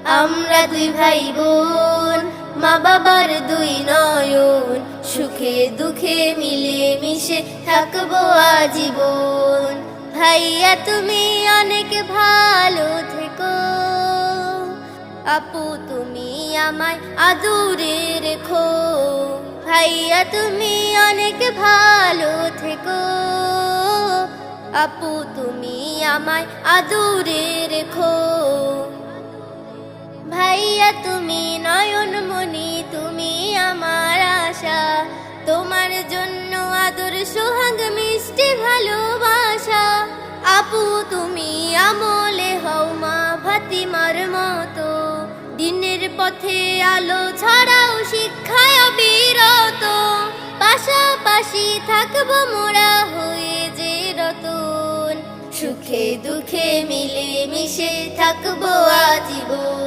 আমরা দুই ভাই বোন, মা বাবার দুই নয়ন, সুখে দুঃখে মিলে মিশে থাকবো আজীবন। ভাইয়া তুমি অনেক ভালো থেকো, আপু তুমি আমায় আদুরে রেখো। ভাইয়া তুমি অনেক ভালো থেকো, আপু তুমি আমায় আদুরে রেখো। ভাইয়া তুমি নয়নমণি, তুমি আমার আশা, তোমার জন্য আদর সোহাগ মিষ্টি ভালোবাসা। আপু তুমি আমলে হও মা ফাতিমার মতো, দিনের পথে আলো ছড়াও শিক্ষায় অবিরত। পাশাপাশি থাকবো মোরা হয়ে যে রতন, সুখে দুঃখে মিলে মিশে থাকবো আজীবন।